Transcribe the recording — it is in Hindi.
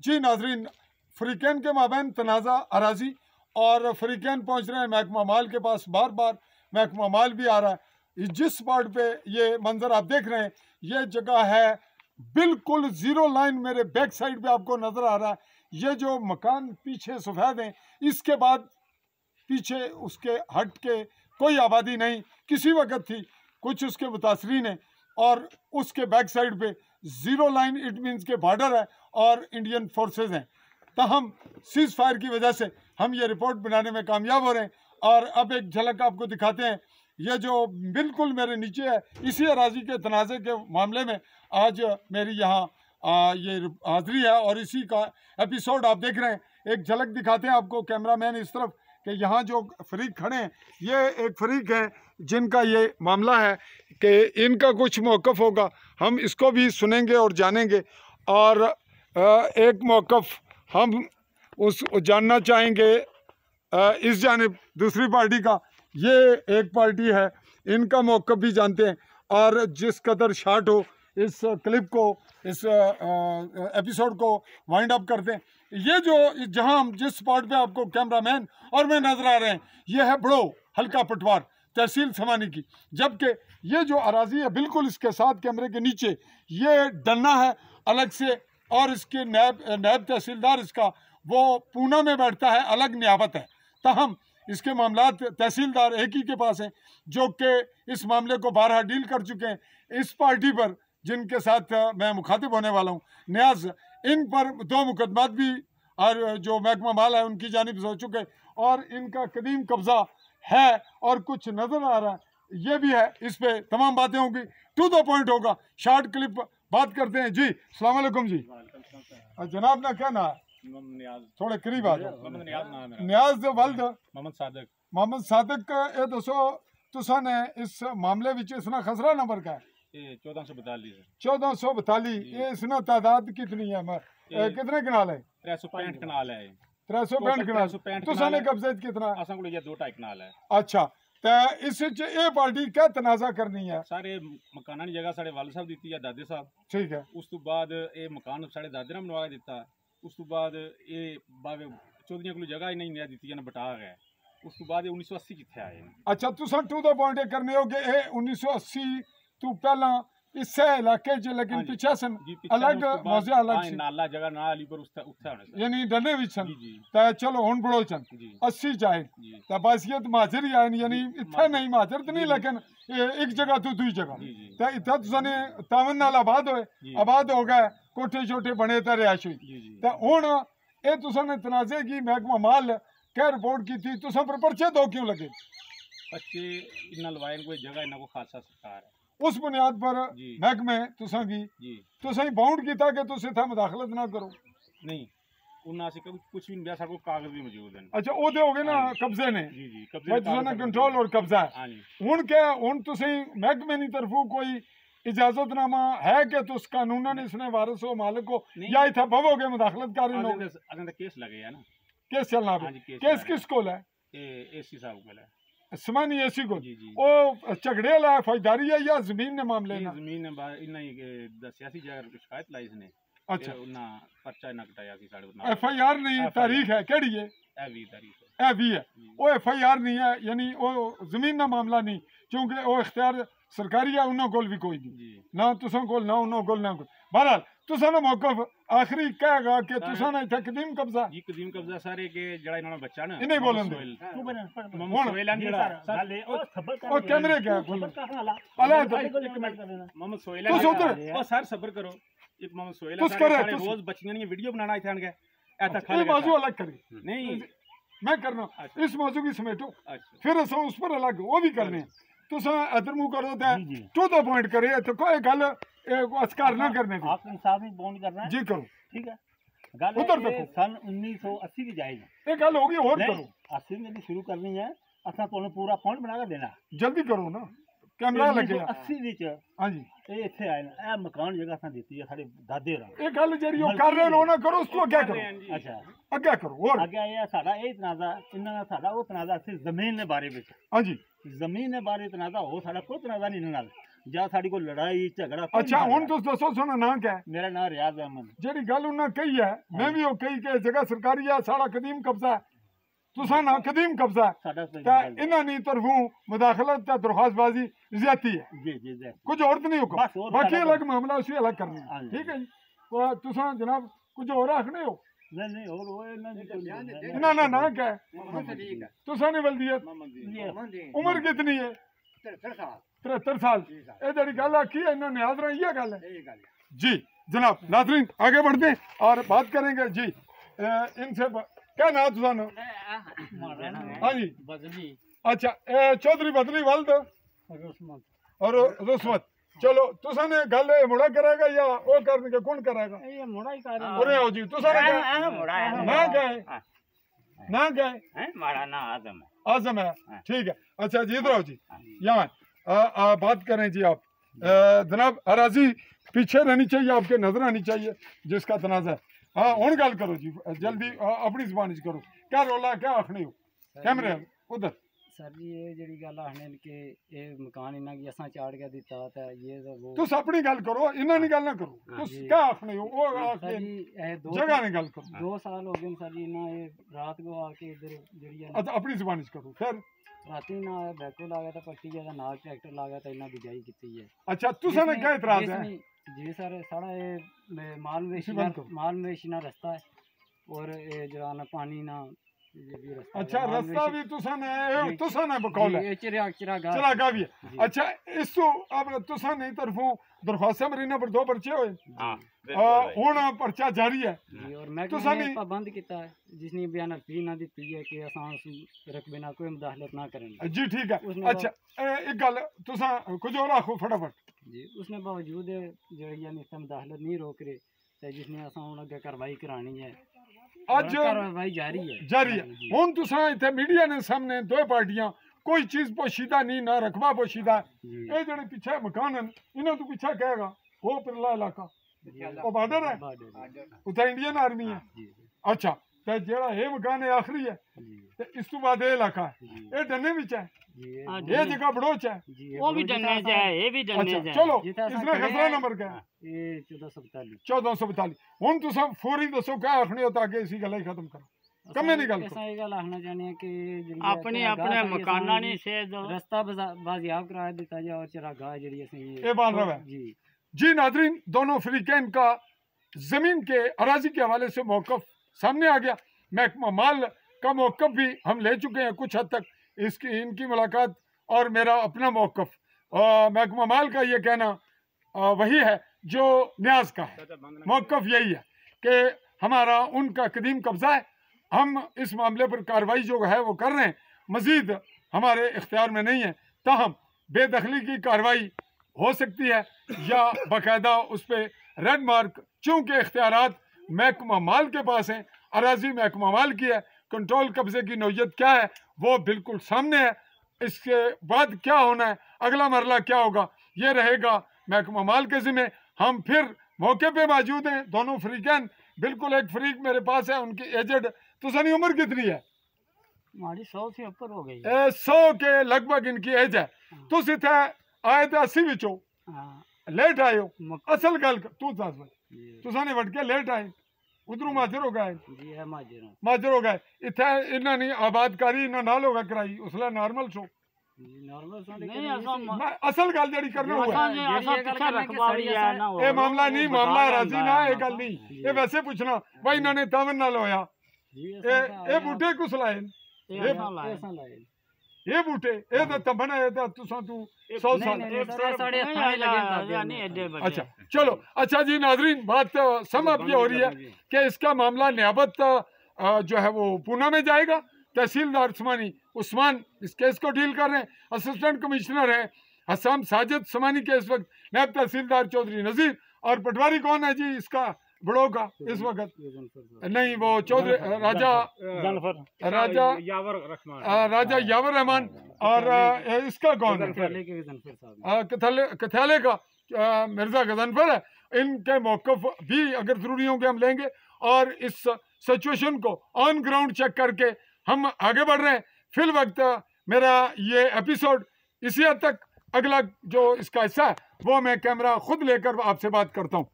जी नाजरीन, फ़रीक़ैन के माबैन तनाज़ा अराजी और फ़रीक़ैन पहुँच रहे हैं महकमा माल के पास। बार बार महकमा माल भी आ रहा है। जिस स्पॉट पे ये मंजर आप देख रहे हैं, ये जगह है बिल्कुल ज़ीरो लाइन। मेरे बैक साइड पे आपको नज़र आ रहा है ये जो मकान पीछे सफ़ेद हैं, इसके बाद पीछे उसके हट के कोई आबादी नहीं, किसी वक्त थी, कुछ उसके मुतासरीन हैं। और उसके बैक साइड पे ज़ीरो लाइन, इट मीन्स के बॉर्डर है और इंडियन फोर्सेस हैं। तहम सीज़ फायर की वजह से हम ये रिपोर्ट बनाने में कामयाब हो रहे हैं। और अब एक झलक आपको दिखाते हैं, ये जो बिल्कुल मेरे नीचे है, इसी अराजी के तनाज़े के मामले में आज मेरी यहाँ ये हाज़िरी है और इसी का एपिसोड आप देख रहे हैं। एक झलक दिखाते हैं आपको, कैमरामैन इस तरफ, कि यहाँ जो फरीक खड़े हैं ये एक फरीक है जिनका ये मामला है कि इनका कुछ मौक़िफ़ होगा, हम इसको भी सुनेंगे और जानेंगे। और एक मौक़िफ़ हम उस जानना चाहेंगे इस जानिब दूसरी पार्टी का। ये एक पार्टी है, इनका मौक़िफ़ भी जानते हैं और जिस कदर शार्ट हो इस क्लिप को, इस एपिसोड को वाइंड अप करते हैं। ये जो जहां हम जिस स्पॉट पे आपको कैमरामैन और मैं नजर आ रहे हैं, ये है बड़ो हल्का पटवार तहसील समानी की। जबकि ये जो अराजी है बिल्कुल इसके साथ कैमरे के नीचे ये डन्ना है अलग से, और इसके नायब तहसीलदार इसका वो पूना में बैठता है, अलग नियाबत है। तहम इसके मामलात तहसीलदार एक ही के पास हैं जो कि इस मामले को बारहा डील कर चुके हैं। इस पार्टी पर जिनके साथ मैं मुखातिब होने वाला हूँ, न्याज, इन पर 2 मुकदमात भी और जो महकमा माल है उनकी जानिब से हो चुके, और इनका कदीम कब्जा है और कुछ नज़र आ रहा है, ये भी है। इस पे तमाम बातें होंगी, टू द पॉइंट होगा, शॉर्ट क्लिप बात करते हैं। जी अस्सलाम वालेकुम जी। जनाब ना क्या ना थोड़े करीब आ जाओ। न्याज वल्द मोहम्मद सादिक, ये दसो तुसा ने इस मामले विच इसना खसरा नंबर का है 1442। ये इसना तादाद कितनी है, कितने कनाल है? 365 कनाल है। 365 कनाल। तुसा ने कब्जे कितना? असां कोल 2.5 कनाल है। अच्छा, ते इस ये पार्टी क्या तनाज़ा करनी है? सारे मकानां दी जगह साढ़े वाल साहब दी है, दादे साहब, ठीक है। उस तो बाद ये मकान साढ़े दादे ने बनवा दिता। उस तो बाद ये बाग चौधरी को जगह ही नहीं नया दी ना बटा गया। उस तो बाद 1980 जिथे आए। अच्छा, तुसा टू द पॉइंट करने हो कि 1980 तो पहला इससे इलाके च, लेकिन पीछे सन अलग मौजे अलग सी नाला जगह ना अली पर उससे होने यानी डने विच सन। ते चलो हुन बड़ो सन 80 चाहे ते बसियत महाजर ही आए, यानी इथे नहीं महाजर तो नहीं, लेकिन एक जगह तो दूसरी जगह ते इथे तुसा ने तावन नाल आबाद हो गए, कोठे छोटे बने ते रिहायश हुई। ते हुन ए तुसा ने तनाज़े की महकमा माल क्या रिपोर्ट की थी, तुसा पर पर्चे दो क्यों लगे? पर्चे इन्ना लवाए कोई जगह इन्ना को खासा सरकार है, उस बुनियाद पर महकमे तुसा की तुसा बाउंड किया कि तुस इत्थे मुदाखलत ना करो। नहीं उन्ना से कुछ भी नहीं, सारे कागज भी मौजूद हैं। अच्छा, ओदे हो गए ना कब्जे ने, भाई तुसा ने कंट्रोल और कब्जा है। हुन क्या हुन तुसी महकमे दी तरफों कोई इजाजतनामा है कि तुस कानूनन इसने वारिस हो मालिक हो, या इत्थे बवोगे मुदाखलत कर रहे हो? केस लगे है ना, केस चलना पे। केस किस कोल है? एसी साहब कोल है। समानी एसी को ओ झगड़े वाला फौजदारी है या जमीन ने मामले ना? जमीन ने इन्ना ही सियासी जगह शिकायत लाई इसने। अच्छा, उन्ना पर्चा इन्ना कटाया सी साडे उन्ना। एफआईआर नहीं, तारीख है केड़ी है? एवी तारीख है, एवी है। ओ एफआईआर नहीं है, यानी ओ जमीन ना मामला नहीं, क्योंकि ओ इख्तियार सरकारी है, उन्होंने कोल भी कोई नहीं ना, तुसा कोल ना उन्होंने कोल ना कोई। बहरहाल तुसा ना मौक़िफ़ आखिरी कहेगा कि तुसा ने इत्थे कदीम कब्जा जी, कदीम कब्जा सारे के जड़ा इन्होंने बच्चा ना इन्हें बोलन दे मोहम्मद सोहेल जड़ा ओ कैमरे क्या अला मोहम्मद सोहेल तुस उधर ओ सर सब्र करो। एक मोहम्मद सोहेल तुस करे रोज बच्चियां नी वीडियो बनाना इथे आन गए ऐसा ये मौजू अलग करी नहीं मैं करना, इस मौजू की समेटो, फिर अस उस पर अलग वो भी करने। तुसा इधर मुंह करो ते टू द पॉइंट करे, तो कोई गल अस्कार ना करने दी। आप इंसाफ ही बॉन्ड करना है जी करो, ठीक है। गल उधर देखो, सन 1980 की जाएगी ये गल होगी और करो। 80 में भी शुरू करनी है, असा तो पूरा पॉइंट बना के देना, जल्दी करो ना, कैमरा लगे। 80 विच हां जी ये इथे आए ना, ए मकान जगह असा देती है साडे दादे रा। ये गल जेडी ओ कर रहे हो ना करो, उस तो क्या करो? अच्छा आगे करो और आगे ये साडा ए तनाजा इन्ना साडा वो तनाजा सिर्फ जमीन ने बारे विच। हां जी, जमीन ने बारे तनाजा हो, साडा कोई तनाजा नहीं इन्ना नाल। ਜਾਂ ਸਾਡੀ ਕੋਈ ਲੜਾਈ ਝਗੜਾ अच्छा हुण तुस दसो सोना ना क्या है ਮੇਰਾ ਨਾਮ ਰਿਆਜ਼ ਅਹਿਮਦ जेड़ी गल उन्हें कही है मैं भी वो कही कि जगह सरकारी है साड़ा कदीम कब्जा है तुसा ना कदीम कब्जा है ਸਾਡਾ ते इन्हां नी तरफों मुदाखलत ते दरख्वास्तबाजी ज्यादती है ਜੀ ਜੀ ਜੀ कुछ और तो नहीं बस हुक्म और बाकी सारा अलग मामला उसी अलग करना हाँ है जी। ठीक है जी तो तुसा जनाब कुछ और आखने हो ਨਹੀਂ ਨਹੀਂ ਹੋਰ ਉਹ ਇਹਨਾਂ ਦੀ ਕੋਈ ना ना ना क्या है तुसा ने बल्दियत उम्र कितनी है 73 साल ये जड़ी गल आखी है इन्होंने हाजरा ये गल है जी जनाब नाज़रीन आगे बढ़ते हैं और बात करेंगे जी इनसे क्या नाम तुसाना हाँ जी ਬਦਲੀ अच्छा चौधरी बदली वालद ਰਸਮਤ और रुस्मत चलो तुसा ने गल ये मुड़ा करेगा या वो करने कौन करेगा ਇਹ ਮੁੰਡਾ ਹੀ ਕਰ अरे आओ जी तुसा ने क्या ना गए ना गए ਮਾਰਾ ਨਾ ਆਦਮ आजम है ठीक है अच्छा जी इधर आओ जी यहाँ बात करें जी आप जनाब अराजी पीछे रहनी चाहिए आपके नजर आनी चाहिए जिसका तनाजा है हाँ हूँ गल करो जी जल्दी अपनी जबान च करो क्या रोला क्या आखने हो कैमरे उधर सर जी ये जड़ी गल आखने कि ये मकान इन्ना की असां चाड़ के दिता ते ये ते वो तुस अपनी गल करो इन्हां नी गल ना करो तुस क्या आखने हो वो सर आखने जी ये जगह ने गल करो 2 साल हो गए सर जी इन्ना ये रात को आके इधर जड़ी है अच्छा अपनी जबान च करो फिर राती ना बैको ला गया था पट्टी है नाल ट्रैक्टर ला गया था इन्ना बिजाई कीती है अच्छा तुसा ने क्या इतराज है जी सर साड़ा ये माल मवेशी ना रास्ता है और ये जरा ना पानी ना ये भी रास्ता अच्छा रास्ता भी तुसा ने बकौल है ये चिराग चला गा भी है अच्छा इस तो अब तुसा ने तरफों दरख्वास्त मरीना पर 2 पर्चे होए हुण पर्चा जारी है जी और मैं तुसा ने पाबंद किया है जिसने बयान फी ना दी है कि असां उस रकबे ना कोई मुदाखलत ना करें जी ठीक है अच्छा एक गल तुसा कुछ और आखो फटाफट जी उसने बावजूद जड़ी है इसका मुदाखलत नहीं रोक रहे ते जिसने असां हुण अगे कार्रवाई करानी है आज कार्रवाई जारी है हुण तुसा इत्थे मीडिया ने सामने 2 पार्टियां कोई चीज पोशीदा नहीं ना रकबा पोशीदा ये जेड़े पीछे मकान हैं इन्हां तो पीछे कहेगा वो पिरला इलाका वो बॉर्डर है उधर इंडियन आर्मी है अच्छा ते जेड़ा ये मकान है आखिरी है ते इस तो बाद ये इलाका है ये डन्ने विच है ये जगह बड़ोच है वो भी डन्ने जा है ये भी डन्ने अच्छा चलो इसने खसरा नंबर क्या है ये 1442 हुण तुसा फौरी दसो क्या आखने हो ताकि इसी गल खत्म करो कमे नहीं गल ऐसा ये गल आखना चाहने कि अपने अपने मकाना नहीं से रास्ता बाजियाब करा दिता जाए और चरागाह जड़ी असें ये बाल रहा है जी नाज़रीन दोनों फ्रीकैन का जमीन के अराजी के हवाले से मौक़िफ़ सामने आ गया महकमा माल का मौक़िफ़ भी हम ले चुके हैं कुछ हद तक इनकी मुलाकात और मेरा अपना मौक़िफ़ महकमा माल का ये कहना वही है जो न्याज का है मौक़िफ़ यही है कि हमारा उनका कदीम कब्ज़ा है हम इस मामले पर कार्रवाई जो है वो कर रहे हैं मज़ीद हमारे इख्तियार में नहीं है ताहम बेदखली की कार्रवाई हो सकती है या बाकायदा उस पर रेड मार्क चूँकि इख्तियारात महकमा माल के पास हैं अराजी महकमा माल की है कंट्रोल कब्जे की नौयत क्या है वो बिल्कुल सामने है इसके बाद क्या होना है अगला मरला क्या होगा ये रहेगा महकमा माल के ज़िम्मे हम फिर मौके पे मौजूद हैं दोनों फ्रीकैन बिल्कुल एक फ्रीक मेरे पास है उनकी एजेड तुसानी उम्र कितनी है हमारी 100 से ऊपर हो गई 100 के लगभग इनकी एज है तुस इत्थे आए थे 80 विचों लेट आए हो असल गल तू दस भाई तुसाने वट के लेट आए उधरों माजर हो गए जी है माजर हो गए इत्थे इन्हां ने आबादकारी इन्हां नाल होगा कराई उसले नॉर्मल सो नॉर्मल असल गल जड़ी करना हुआ ये मामला नहीं मामला राजी ना ये गल नहीं ये वैसे पूछना भाई इन्होंने तावन नाल होया ये बूटे कुछ लाए ये बूटे ये तो तबन है तो तुसा तू 100 साल अच्छा चलो अच्छा जी नाजरीन बात समाप्त हो रही है कि इसका मामला नियाबत जो है वो पूना में जाएगा तहसीलदार उस्मानी उस्मान इस केस को डील कर रहे हैं असिस्टेंट कमिश्नर हैं हसाम साजिद उस्मानी के इस वक्त नायब तहसीलदार चौधरी नजीर और पटवारी कौन है जी इसका बड़ों का इस वक्त नहीं वो चौधरी राजा यावर रहमान और इसका कौन है कथाले का मिर्जा गजनफर है इनके मौक़िफ़ भी अगर ज़रूरी होंगे हम लेंगे और इस सिचुएशन को ऑन ग्राउंड चेक करके हम आगे बढ़ रहे हैं फिल वक्त मेरा ये एपिसोड इसी हद तक अगला जो इसका हिस्सा है वो मैं कैमरा खुद लेकर आपसे बात करता हूँ।